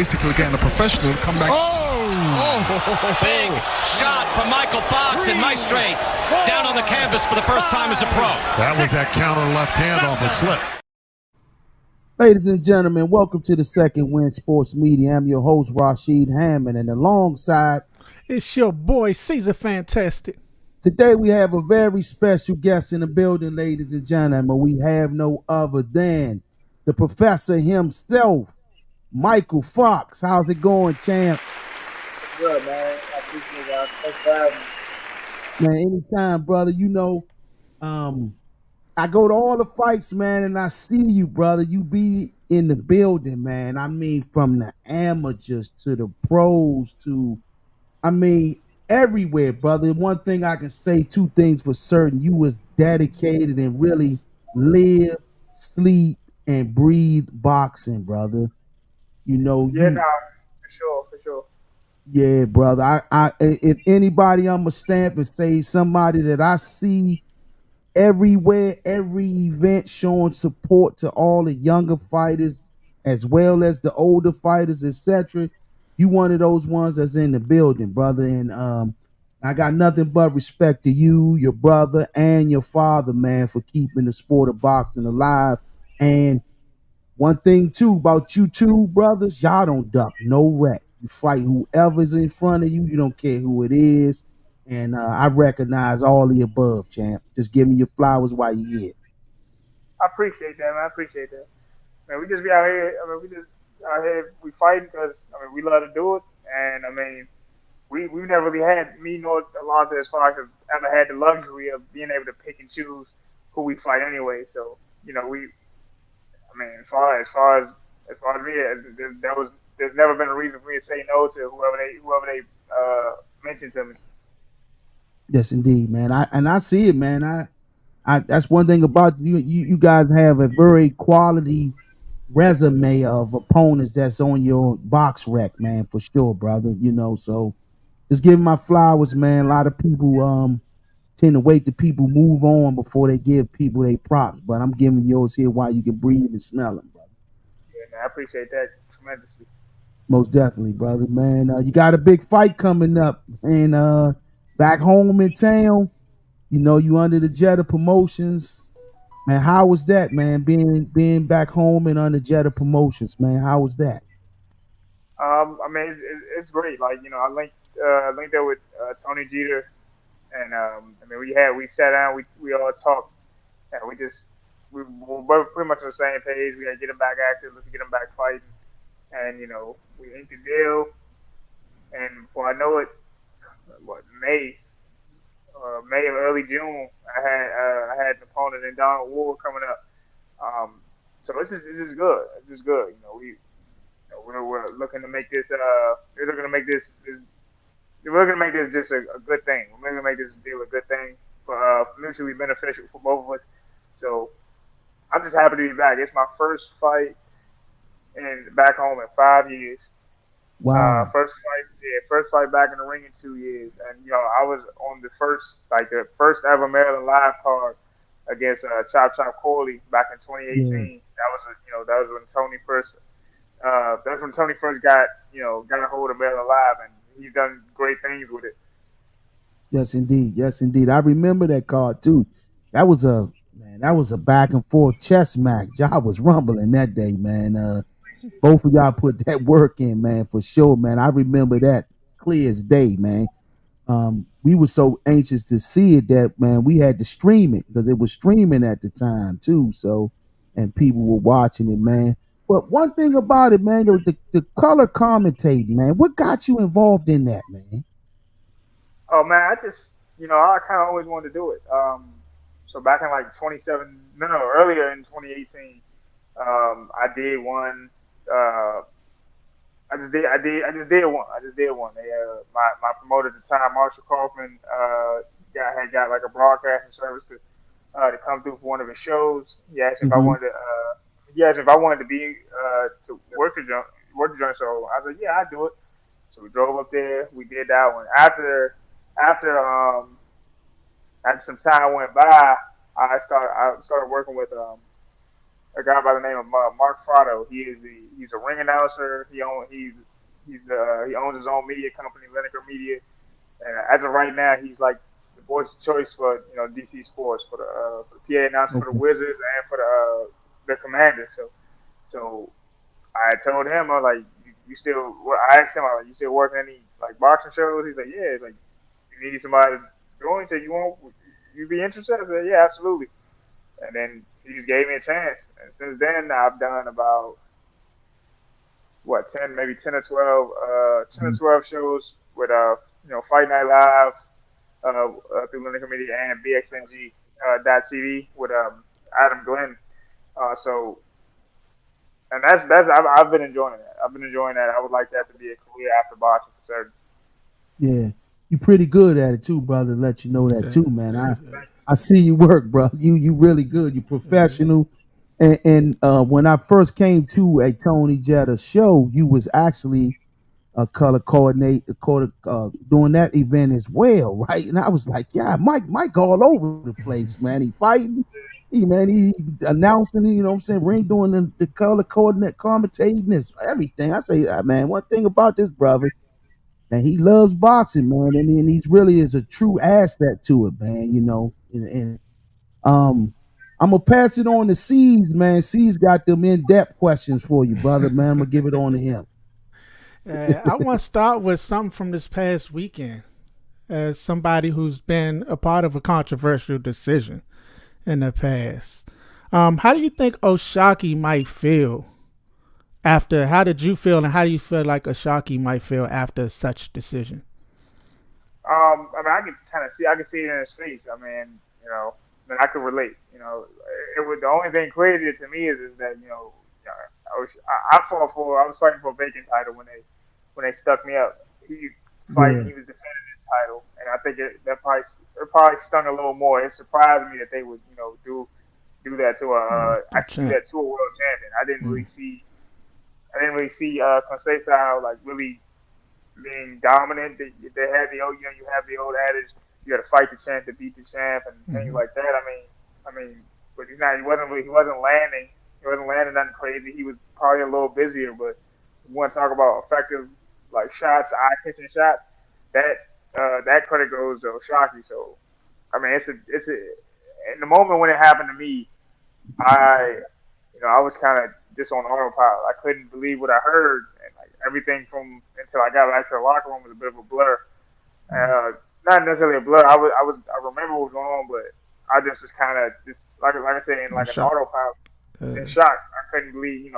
basically getting a professional to come back. Big shot from Mykal Fox and Maestre down on the canvas for the first time as a pro. That was that counter left hand off the slip. Ladies and gentlemen, welcome to the Second Win Sports Media. I'm your host, Rashid Hammond, and alongside, it's your boy, Caesar Fantastic. Today we have a very special guest in the building, ladies and gentlemen. We have no other than the professor himself, Mykal Fox. How's it going, champ? Good, man. I appreciate y'all. Thanks for having me. Man, anytime, brother. You know, I go to all the fights, man, and I see you, brother. You be in the building, man. I mean, from the amateurs to the pros to, everywhere, brother. One thing I can say, two things for certain. You was dedicated and really live, sleep, and breathe boxing, brother. You know, yeah, nah, for sure. Yeah, brother. I if anybody, I'm gonna stamp and say somebody that I see everywhere, every event, showing support to all the younger fighters as well as the older fighters, etc. You one of those ones that's in the building, brother. And I got nothing but respect to you, your brother, and your father, man, for keeping the sport of boxing alive. And one thing too about you two brothers, y'all don't duck no wreck. You fight whoever's in front of you. You don't care who it is. And I recognize all the above, champ. Just give me your flowers while you're here. I appreciate that, man. I appreciate that. Man, we just be out here. We fighting because we love to do it. And we've never really had, me nor Alonzo as far as ever had the luxury of being able to pick and choose who we fight anyway. So as far as me, there's never been a reason for me to say no to whoever they mentioned to me. Yes, indeed, man. I see it, man. I that's one thing about you. You guys have a very quality resume of opponents that's on your box rec, man, for sure, brother. You know, so just give my flowers, man. A lot of people tend to wait till people move on before they give people their props, but I'm giving yours here while you can breathe and smell them, brother. Yeah, man, I appreciate that tremendously. Most definitely, brother, man. You got a big fight coming up, and back home in town. You know, you under the Jetta Promotions, man. How was that, man? Being back home and under Jetta Promotions, man. How was that? It's great. Like, I linked up with Tony Jeter, and we sat down, we all talked, and we were both pretty much on the same page. We got to get him back active. Let's get him back fighting. And we inked the deal, and before I know it, May or early June, I had an opponent in Donald Ward coming up. So this is good. This is good. We're looking to make this. We're looking to make this just a good thing. We're going to make this deal a good thing for mutually beneficial for both of us. So I'm just happy to be back. It's my first fight back home in 5 years. Wow. First fight back in the ring in 2 years, and I was on the first ever Maryland live card against Chop Corley back in 2018. That was when Tony first. That's when Tony first got a hold of Maryland Live, and he's done great things with it. Yes, indeed. I remember that card too. That was a back and forth chess match. Y'all was rumbling that day, man. Both of y'all put that work in, man, for sure, man. I remember that clear as day, man. We were so anxious to see it that, man, we had to stream it because it was streaming at the time too. So, and people were watching it, man. But one thing about it, man, the color commentating, man. What got you involved in that, man? Oh man, I just I kind of always wanted to do it. So back in like earlier in 2018, I did one. I just did one. They my promoter at the time, Marshall Kaufman, had got like a broadcasting service to come through for one of his shows. He asked if I wanted to. He asked if I wanted to be to work the joint. So I said, yeah, I'd do it. So we drove up there. We did that one. After some time went by, I started working with a guy by the name of Mark Prado. He's a ring announcer. He owns his own media company, Lineker Media. And as of right now, he's like the voice of choice for DC Sports for the PA announcer for the Okay. Wizards and for the Commanders. So I told him, I was like, you still? I asked him, I was like, you still working any like boxing shows? He's like, yeah. He's like, you need somebody to join? He said, you be interested? I said, yeah, absolutely. And then he just gave me a chance. And since then, I've done about what 10 or 12 shows with Fight Night Live through Lineker Media and BXNG .TV with Adam Glenn. So and I've been enjoying that. I've been enjoying that. I would like that to be a career after boxing for certain. Yeah, you pretty good at it too, brother. Let you know that too, man. Yeah. I see you work, bro. You really good. You professional. And when I first came to a Tony Jetta show, you was actually a color coordinate, doing that event as well, right? And I was like, yeah, Mike all over the place, man. He fighting, he announcing, you know what I'm saying, ring doing the color coordinate, commentating, this everything. I say, man, one thing about this brother, and he loves boxing, man, and he's really is a true asset to it, man. And I'm gonna pass it on to C's, man. C's got them in-depth questions for you, brother, man. I'm gonna give it on to him. I want to start with something from this past weekend. As somebody who's been a part of a controversial decision in the past, how do you think Oshaquie might feel after? How did you feel, and how do you feel like Oshaquie might feel after such decision? I mean, I can see it in his face. I mean, I could relate. The only thing crazy to me is that I was fighting for a vacant title when they stuck me up. He was defending his title, and I think it probably stung a little more. It surprised me that they would do that to actually do that to a world champion. I didn't really see Conceição like really being dominant. They had you have the old adage, you got to fight the champ to beat the champ and things like that. I mean, but he wasn't landing. He wasn't landing nothing crazy. He was probably a little busier, but you want to talk about effective like shots, eye catching shots. That credit goes to Oshaquie. So I mean, it's in the moment when it happened to me, I was kind of just on autopilot. I couldn't believe what I heard, and like everything from until I got back to the locker room was a bit of a blur. Not necessarily a blur. I remember what was going on, but I just was kind of just like I said in like an autopilot, in shock. I couldn't believe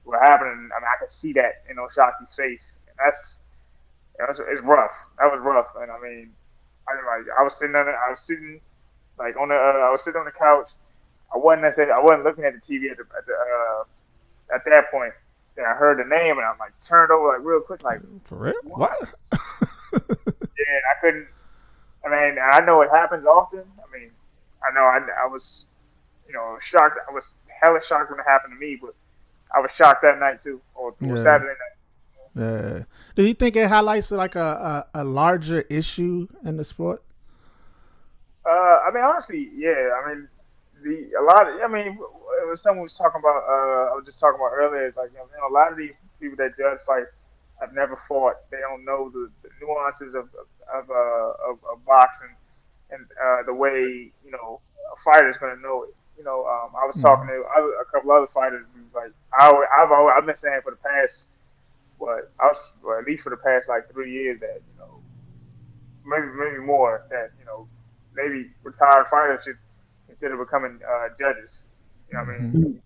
what happened. And, I mean, I could see that in Oshaquie's face, and it's rough. That was rough, and I mean, I was sitting like on the couch. I wasn't looking at the TV at that point. Then I heard the name, and I'm like turned over like real quick, like For real? What? yeah, I couldn't. I mean, I know it happens often. I mean, I was, shocked. I was hella shocked when it happened to me, but I was shocked that night too, or Saturday night. Do you think it highlights like a larger issue in the sport? I mean, honestly, yeah. I mean, it was someone was talking about. I was just talking about earlier. Like, a lot of these people that judge fights have never fought. They don't know the nuances of boxing and the way a fighter's gonna know it. I was talking to a couple other fighters. Like I've been saying for the past, at least for the past like 3 years that maybe more that maybe retired fighters should consider becoming judges. You know what I mean?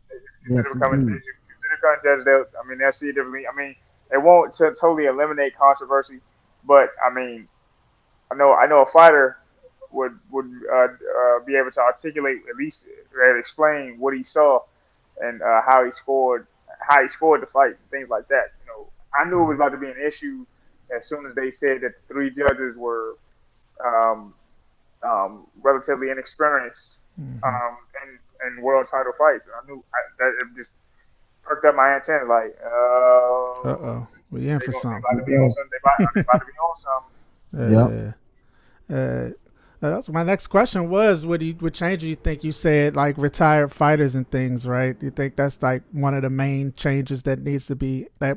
Consider becoming judges. They'll see it differently. I mean, it won't totally eliminate controversy, but I mean, I know a fighter would be able to articulate at least explain what he saw and how he scored the fight, things like that. I knew it was about to be an issue as soon as they said that the 3 judges were relatively inexperienced in world title fights. I knew that it just perked up my antenna. Like, we in for something. They about to be on something. That's my next question was, what changes you think? You said like retired fighters and things, right? You think that's like one of the main changes that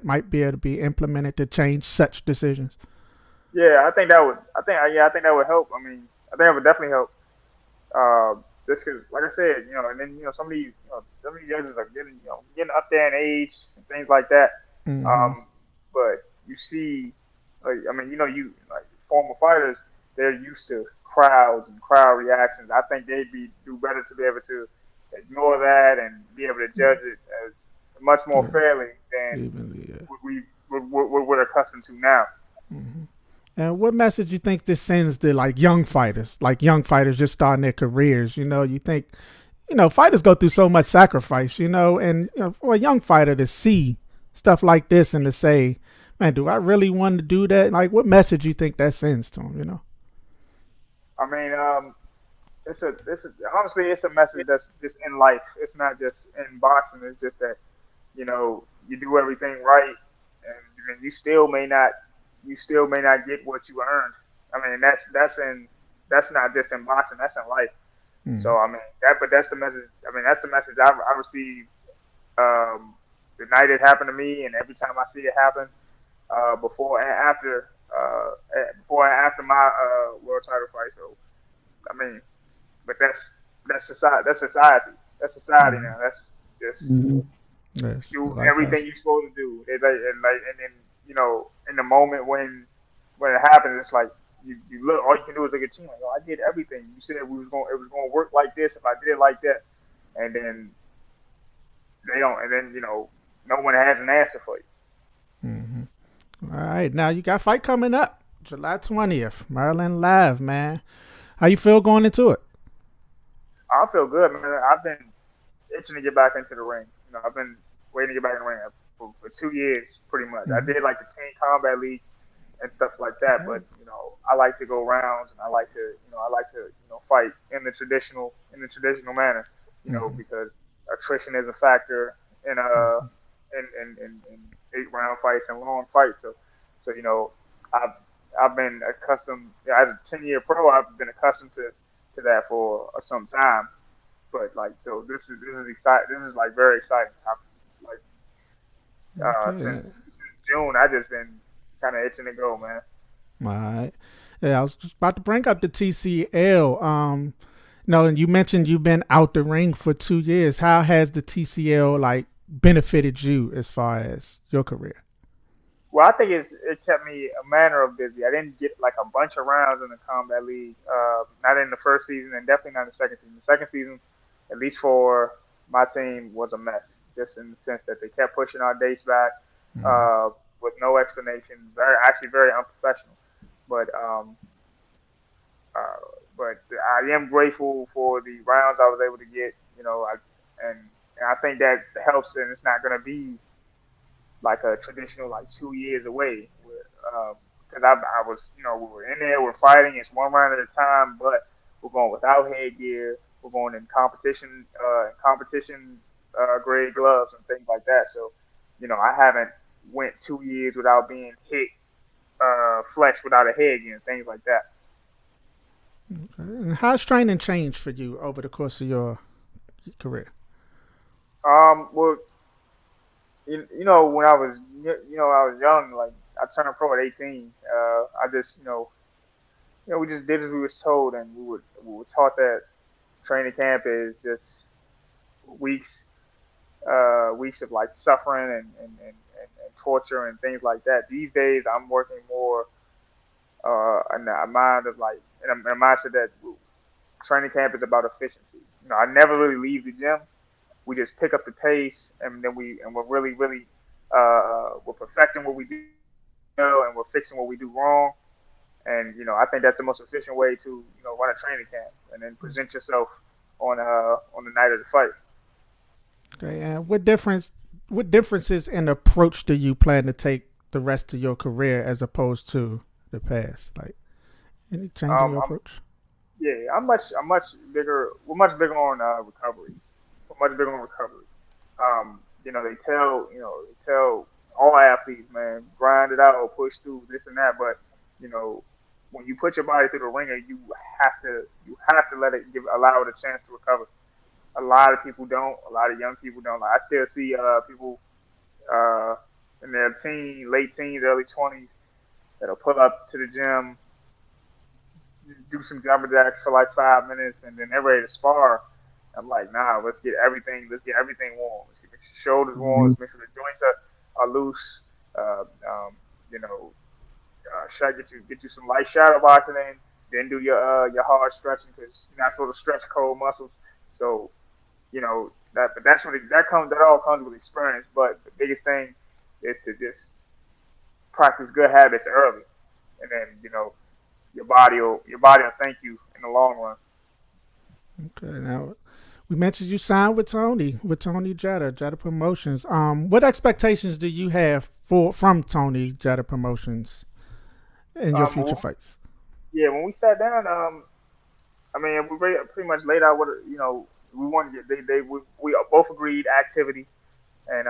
might be able to be implemented to change such decisions? Yeah, I think that would. I think that would help. I mean, I think that would definitely help. Just because, like I said, and then some of these judges are getting up there in age and things like that. Mm-hmm. But you see, like, I mean, you like former fighters, they're used to crowds and crowd reactions. I think they'd do better to be able to ignore that and be able to judge it as much more Yeah, fairly than evenly. Yeah. what we're accustomed to now. Mm-hmm. And what message you think this sends to like young fighters just starting their careers? You think, fighters go through so much sacrifice, and for a young fighter to see stuff like this and to say, man, do I really want to do that? Like, what message you think that sends to them? I mean, honestly, it's a message that's just in life. It's not just in boxing. It's just that you do everything right, and you still may not get what you earned. I mean, that's not just in boxing. That's in life. Mm-hmm. So I mean, but that's the message. I mean, that's the message I received the night it happened to me, and every time I see it happen, before and after my world title fight. So I mean, but that's society. That's society. That's society now. That's just Yes, do life everything has. you're supposed to do. And then in the moment when it happens, it's like you look. All you can do is look at you. Like, oh, I did everything. You said it was going to work like this if I did it like that, and then they don't. And then no one has an answer for you. Mm-hmm. All right, now you got a fight coming up, July 20th, Maryland Live, man. How you feel going into it? I feel good, man. I've been itching to get back into the ring. I've been waiting to get back in the ring for 2 years, pretty much. I Mm-hmm. did like the Teen Combat League and stuff like that, Okay. but I like to go rounds and I like to fight in the traditional manner, Mm-hmm. because attrition is a factor in in 8 round fights and long fights. So I've been accustomed. As a 10-year pro, I've been accustomed to that for some time. But like, so this is exciting. This is like very exciting. I've, like Okay. since June, I just been kind of itching to go, man. All right. Yeah, I was just about to bring up the TCL. No, and you mentioned you've been out the ring for 2 years. How has the TCL like benefited you as far as your career? Well, I think it kept me a manner of busy. I didn't get like a bunch of rounds in the combat league. Not in the first season, and definitely not in the second season. The second season, at least for my team, was a mess. Just in the sense that they kept pushing our dates back Mm-hmm. with no explanation. Very unprofessional. But uh, but I am grateful for the rounds I was able to get. And I think that helps. And it's not going to be like a traditional like 2 years away. Because I was, we were in there, we're fighting. It's one round at a time, but we're going without headgear. We're going in competition grade gloves and things like that. So, I haven't went 2 years without being hit flesh without a headgear and things like that. Okay. And how's training changed for you over the course of your career? Well, when I was, I was young. Like I turned pro at 18. I just, we just did as we was told, and we were taught that training camp is just weeks, weeks of like suffering and torture and things like that. These days, I'm working more in a mind of like in a mindset that training camp is about efficiency. I never really leave the gym. We just pick up the pace, and then we're really we're perfecting what we do, and we're fixing what we do wrong. And I think that's the most efficient way to run a training camp, and then present yourself on the night of the fight. Okay. And what differences in approach do you plan to take the rest of your career as opposed to the past? Like any change in your I'm approach? Yeah, I'm much bigger. We're much bigger on recovery. We're much bigger on recovery. They tell all athletes, man, grind it out or push through this and that. But you know, when you put your body through the ringer, you have to let it allow it a chance to recover. A lot of people don't. A lot of young people don't. Like, I still see people uh, in their late teens, early 20s that'll pull up to the gym, do some jumper jacks for like 5 minutes, and then they're ready to spar. I'm like, nah, let's get everything warm. Let's get your shoulders warm. Let's make sure the joints are loose. Uh, um, you know, get you some light shadow boxing in, then do your hard stretching because you're not supposed to stretch cold muscles. So but that all comes with experience. But the biggest thing is to just practice good habits early, and then your body will thank you in the long run. Okay, now we mentioned you signed with Tony Jetta Promotions. What expectations do you have from Tony Jetta Promotions in your future fights? Yeah, when we sat down, I mean, we pretty much laid out what we wanted to get. We both agreed activity, and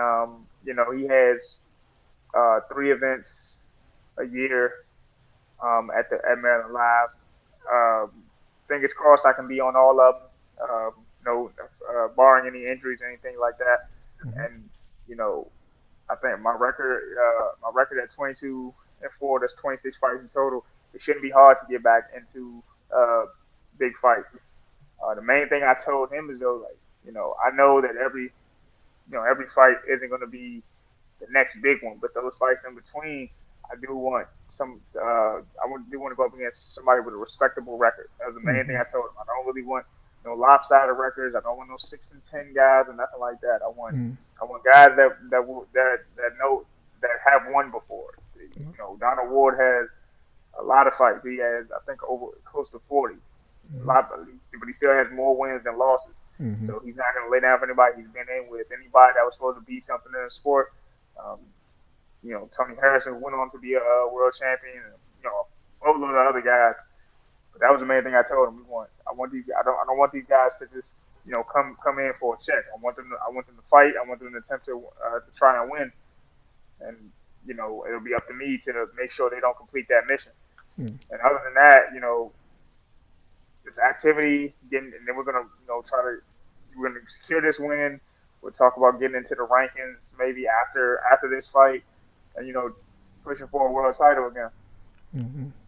he has 3 events a year at Maryland Live. Um, Fingers crossed I can be on all of them. Barring any injuries or anything like that. Mm-hmm. And I think my record at 22-4, that's 26 fights in total. It shouldn't be hard to get back into big fights. The main thing I told him is though, I know that every fight isn't going to be the next big one, but those fights in between, I do want do want to go up against somebody with a respectable record. That was the main thing I told him. I don't really want no lopsided records. I don't want no 6-10 guys or nothing like that. I want guys that know that have won before. Donald Ward has a lot of fights. He has, I think, over close to 40. But he still has more wins than losses. So he's not going to lay down for anybody he's been in with. Anybody that was supposed to be something in the sport. Tony Harrison went on to be a world champion, and a boatload of other guys. But that was the main thing I told him. I don't want these guys to just come in for a check. I want them to fight. I want them to attempt to try and win. And it'll be up to me to make sure they don't complete that mission. And other than that, this activity, and then we're gonna we're gonna secure this win. We'll talk about getting into the rankings maybe after this fight, and pushing for a world title again.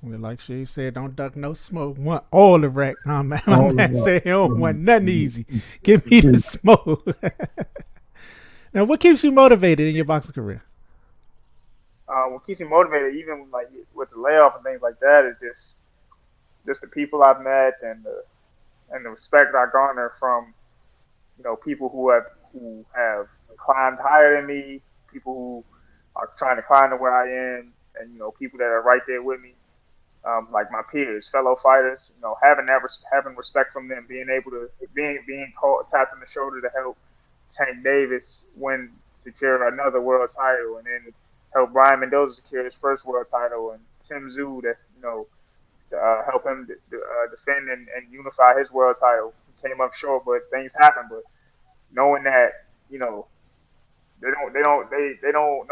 Well, like she said, don't duck no smoke. Want all the wreck. My man said he don't want nothing easy. Give me the smoke. Now, what keeps you motivated in your boxing career? What keeps me motivated, even like with the layoff and things like that, is just the people I've met and the respect I garner from people who have climbed higher than me, people who are trying to climb to where I am, and people that are right there with me, like my peers, fellow fighters. Having respect from them, being able to being called, tapped on the shoulder to help Tank Davis secure another world title, and then help Brian Mendoza secure his first world title, and Tim Zhu to help him defend and unify his world title. He came up short, but things happen. But knowing that no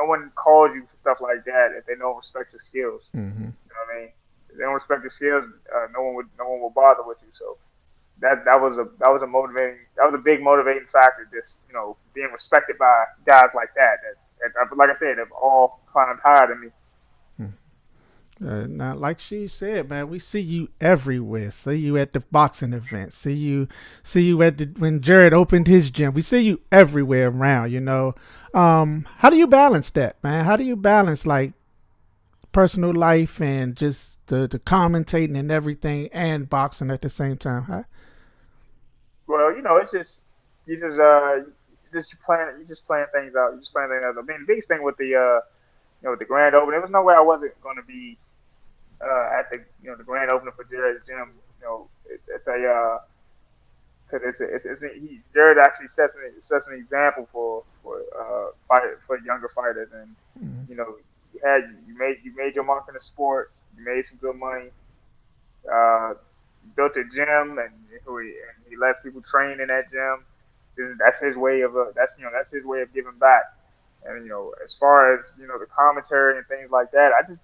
one calls you for stuff like that if they don't respect your skills. You know what I mean? If they don't respect your skills, no one will bother with you. So that was a big motivating factor. Just being respected by guys like that. That like I said, have all climbed higher than me. Now, like she said, man, we see you everywhere. See you at the boxing events. See you when Jared opened his gym. We see you everywhere around. How do you balance that, man? How do you balance like personal life and just the commentating and everything and boxing at the same time? Huh? Well, it's just you just playing things out. I mean, the biggest thing with the with the grand opening, there was no way I wasn't going to be at the grand opening for Jared's gym. Jared actually sets an example for younger fighters, and you made your mark in the sport. You made some good money. Built a gym, and he lets people train in that gym. That's his way of that's his way of giving back. And as far as the commentary and things like that, I just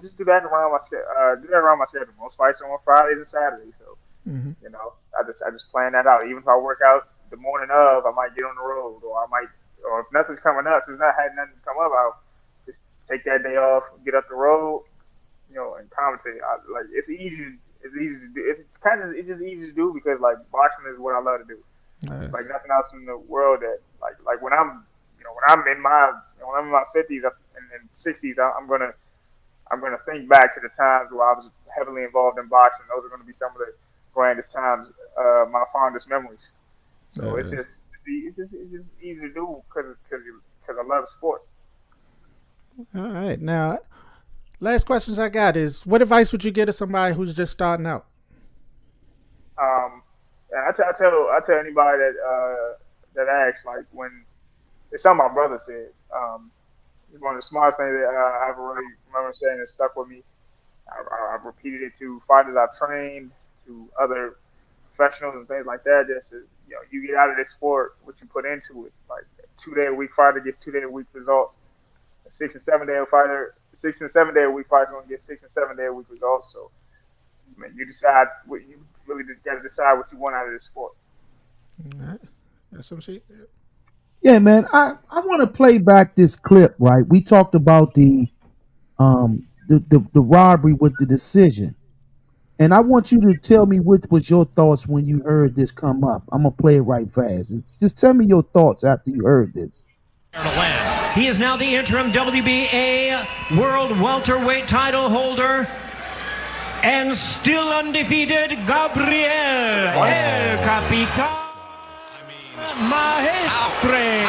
just do that around my schedule. Most fights are on Fridays and Saturdays, so Mm-hmm. you know, I just plan that out. Even if I work out the morning of, I might get on the road, or if nothing's coming up, since I had nothing come up, I'll just take that day off, get up the road, and commentate. It's easy to do. It's just easy to do because like boxing is what I love to do. Like nothing else in the world that like when I'm in my 50s and 60s, I'm gonna think back to the times where I was heavily involved in boxing. Those are gonna be some of the grandest times, my fondest memories. So it's just easy to do because I love sport. All right. Now, last questions I got is, what advice would you give to somebody who's just starting out? And I tell anybody that asks, like, when it's something my brother said. One of the smartest things that I ever really remember saying that stuck with me. I've repeated it to fighters I've trained, to other professionals and things like that. Just is, you get out of this sport what you put into it. Like a 2-day-a-week fighter gets 2-day-a-week results. A 6 and 7 day a week fighter gonna get 6 and 7 day a week results. So, I mean, you really just got to decide what you want out of this sport. All right. That's what I'm saying. Yeah, man. I want to play back this clip. Right, we talked about the robbery with the decision, and I want you to tell me which was your thoughts when you heard this come up. I'm gonna play it right fast. Just tell me your thoughts after you heard this. He is now the interim WBA World Welterweight title holder and still undefeated Gabriel El Capitan Maestre.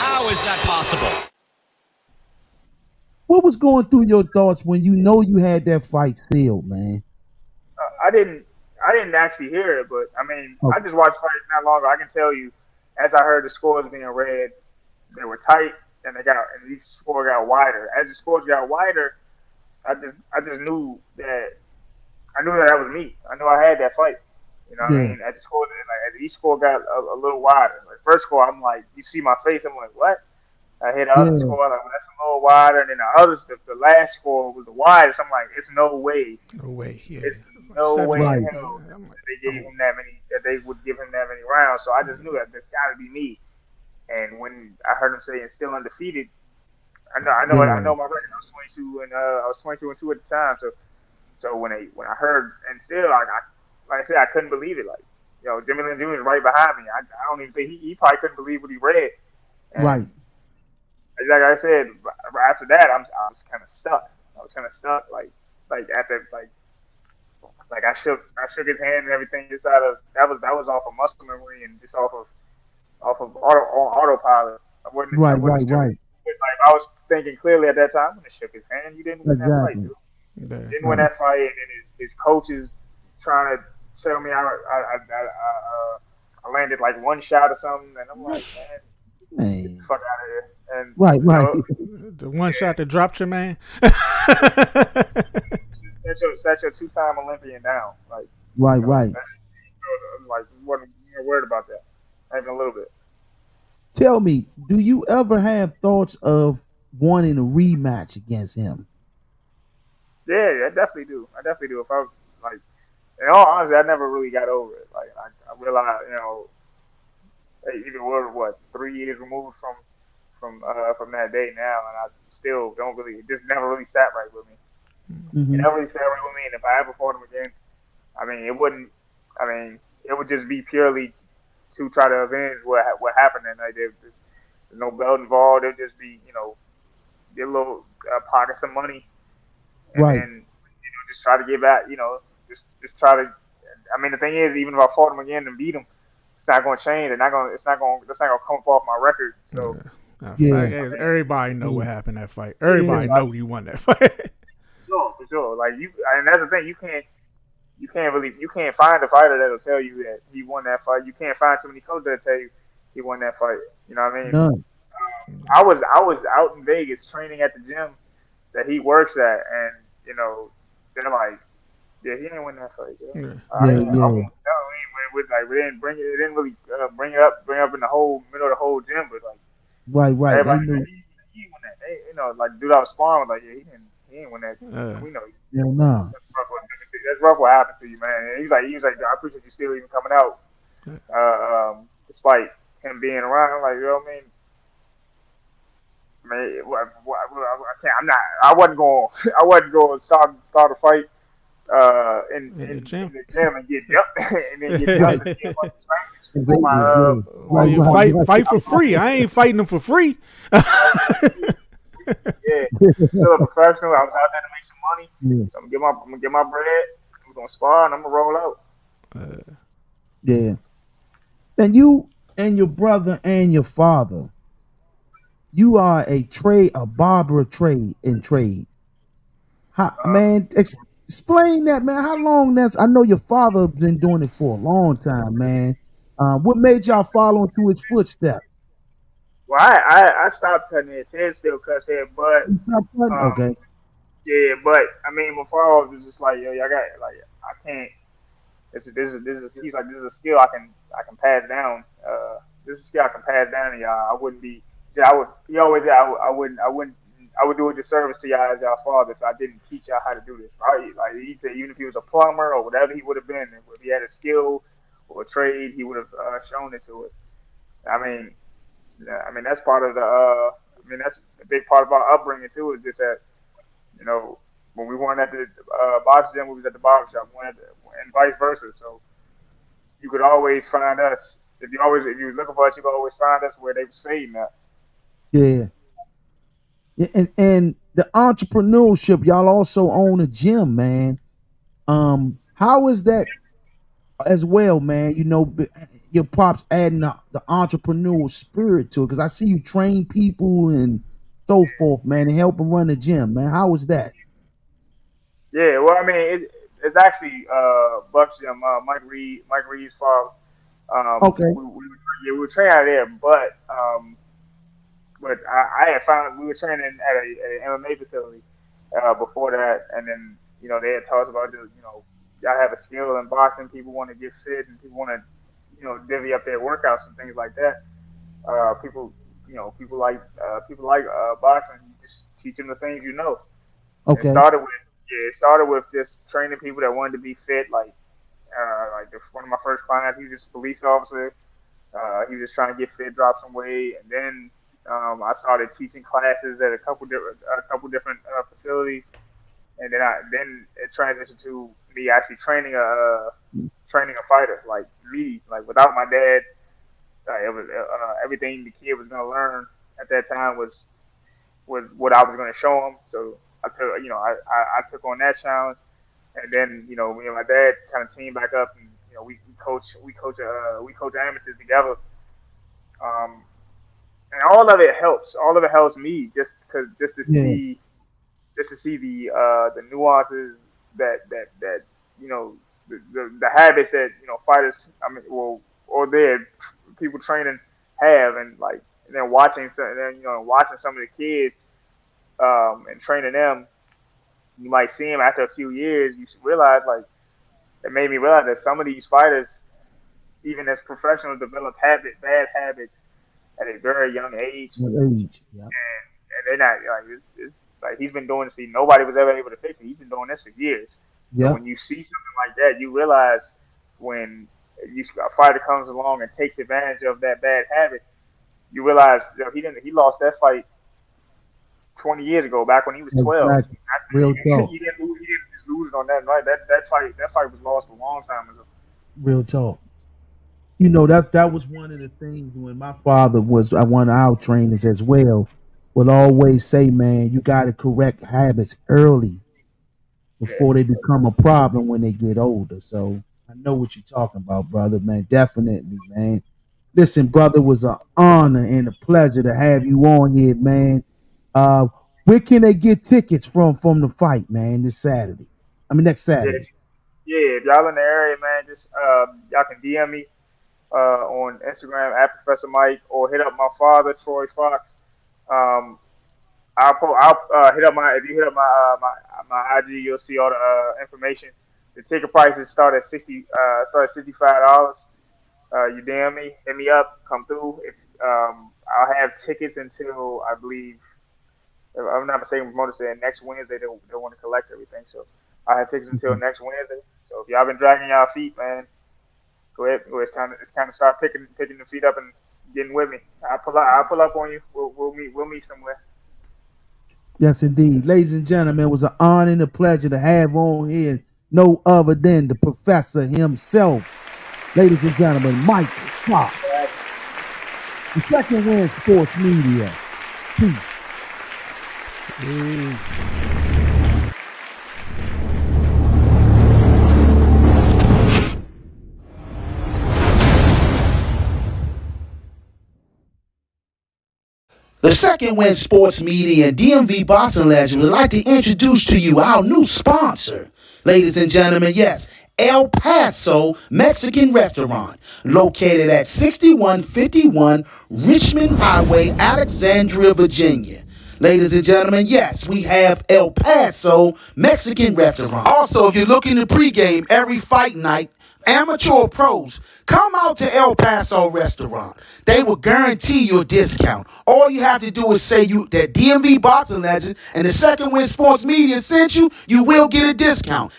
How is that possible? What was going through your thoughts when you had that fight sealed, man? I didn't actually hear it, but I mean, I just watched fights not long ago. I can tell you, as I heard the scores being read, they were tight, and these scores got wider. As the scores got wider, I just knew that was me. I knew I had that fight. You know what I mean? As the score, as each score got a little wider. Like first score, I'm like, you see my face, I'm like, what? I hit the other score, like, well, that's a little wider, and then the last score was the widest. I'm like, it's no way. No way. Yeah. It's no way in Right. hell that they would give him that many rounds. So I just knew that this got to be me. And when I heard him say it's still undefeated, I know my record. I was 22 and 2 at the time. So when I heard, and still like I said, I couldn't believe it. Like, Jimmy Lynn Jr. is right behind me. I don't even think he probably couldn't believe what he read. And Right. like I said, after that, I was kind of stuck. Like after I shook his hand and everything. Just that was off of muscle memory and just off of autopilot. I wasn't Right. Like, I was thinking clearly at that time when I shook his hand. You didn't win that fight, dude. Yeah. Didn't win that fight, and then his coaches trying to tell me I landed like one shot or something, and I'm like, man, get the fuck out of here. And Right. The one shot that dropped your man. That's your 2-time Olympian now. Like, Right. I'm like, wasn't worried about that, not even a little bit. Tell me, do you ever have thoughts of wanting a rematch against him? Yeah, I definitely do. If I was like, in all honesty, I never really got over it. Like, I realized, even we're 3 years removed from that day now, and I still don't really. It just never really sat right with me. Mm-hmm. It never really sat right with me, and if I ever fought him again, I mean, it wouldn't. I mean, it would just be purely to try to avenge what happened that night. There's no belt involved. It'd just be, get a little pocket some money, and Right. then just try to get back. Just try to. I mean, the thing is, even if I fought him again and beat him, it's not going to change. That's not going to come up off my record. So. Everybody know what happened that fight. Everybody know you won that fight. For sure. Like and that's the thing. You can't find a fighter that'll tell you that he won that fight. You can't find so many coaches that tell you he won that fight. You know what I mean? None. I was out in Vegas training at the gym that he works at, and then I'm like, yeah, he didn't win that fight. Yeah. We didn't bring it. It didn't really bring it up in the whole middle of the whole gym, but like. Right. Everybody, he won that. Like dude I was sparring with, like, yeah, he He ain't win that. We know Yeah, no. that's rough what happened to you, man. And he was like, I appreciate you still even coming out, despite him being around. I'm like, you know what I mean? Man, I can't. I'm not. I wasn't going. I wasn't going to start a fight in the gym. the gym and get jumped and then get jumped again. Well, you fight for free. I ain't fighting them for free. Yeah, still a professional. I was out there to make some money. Yeah. So I'm gonna get my bread. I'm gonna spar and I'm gonna roll out. Yeah. And you and your brother and your father, you are a barber of trade in trade. Man, explain that, man. How long that's? I know your father been doing it for a long time, man. What made y'all follow into his footsteps? Well, I stopped cutting his head, still cuts hair, but You stopped cutting? Okay. yeah, but I mean, before I was just like, yo, I got like I can't. He's like, this is a skill I can pass down. This is a skill I can pass down to y'all. I wouldn't be. Yeah, I would. He always said I wouldn't. I would do a disservice to y'all as y'all father if I didn't teach y'all how to do this. Right? Like he said, even if he was a plumber or whatever he would have been, if he had a skill or a trade, he would have shown it to us. I mean, that's part of the. That's a big part of our upbringing too. Is just that, you know, when we weren't at the box gym, we was at the barber shop, and vice versa. So you could always find us. If you were looking for us, you could always find us where they was fading at. Yeah. Yeah, and the entrepreneurship, y'all also own a gym, man. How is that as well, man? You know, your pops adding the entrepreneurial spirit to it, because I see you train people and so forth, man, and help them run the gym, man. How was that? Yeah, well, I mean, it's actually Buck's gym, Mike Reed's father. Okay. We were training out there, but I had found we were training at an MMA facility before that, and then they had talked about y'all have a skill in boxing. People want to get fit, and people want to divvy up their workouts and things like that. People like boxing. You just teach them the things you know. Okay. It started with just training people that wanted to be fit. Like one of my first clients, he was just a police officer. He was just trying to get fit, drop some weight, and then I started teaching classes at a couple different facilities, and then it transitioned to me actually training a fighter. Like me, like without my dad, it was everything the kid was gonna learn at that time was what I was gonna show him. So I took on that challenge, and then me and my dad kind of teamed back up, and we coach amateurs together. And all of it helps. All of it helps me just to see the nuances that the habits that fighters. Or their people training have, and then watching some of the kids and training them. You might see them after a few years. You should realize it made me realize that some of these fighters, even as professionals, develop bad habits at a very young age. Yeah. And they're not like he's been doing this. Nobody was ever able to fix it. He's been doing this for years. Yeah. So when you see something like that, you realize when a fighter comes along and takes advantage of that bad habit, you realize he lost that fight 20 years ago, back when he was 12. Exactly. Real talk. He didn't just lose it on that night. That fight was lost a long time ago. Real talk. That was one of the things when my father was one of our trainers as well, would always say, man, you got to correct habits early before they become a problem when they get older. So I know what you're talking about, brother, man. Definitely, man. Listen, brother, it was an honor and a pleasure to have you on here, man. Where can they get tickets from the fight, man, next Saturday? Yeah, if y'all in the area, man, just y'all can DM me on Instagram at Professor Mike, or hit up my father, Troy Fox. I'll hit up if you hit up my IG, you'll see all the information. The ticket prices start at $65. You DM me, hit me up, come through. If I'll have tickets until I believe if I'm not mistaken, promoter said next Wednesday they want to collect everything. So I had tickets until next Wednesday. So if y'all been dragging y'all feet, man, go ahead. It's time to start picking the feet up and getting with me. I'll pull up on you. We'll meet somewhere. Yes, indeed. Ladies and gentlemen, it was an honor and a pleasure to have on here no other than the professor himself. Ladies and gentlemen, Mykal Fox. The Second Wind Sports Media. Peace. The Second Wind Sports Media and DMV Boxing Legend would like to introduce to you our new sponsor. Ladies and gentlemen, yes, El Paso Mexican Restaurant, located at 6151 Richmond Highway, Alexandria, Virginia. Ladies and gentlemen, yes, we have El Paso Mexican Restaurant. Also, if you're looking to pregame every fight night, amateur or pros, come out to El Paso Restaurant. They will guarantee you a discount. All you have to do is say that DMV Boxing Legend and the Second Wind Sports Media sent you, you will get a discount.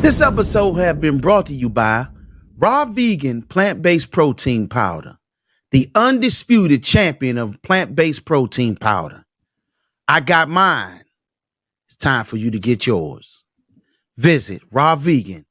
This episode has been brought to you by Raw Vegan Plant-Based Protein Powder, the undisputed champion of plant-based protein powder. I got mine. It's time for you to get yours. Visit rawvegan.com.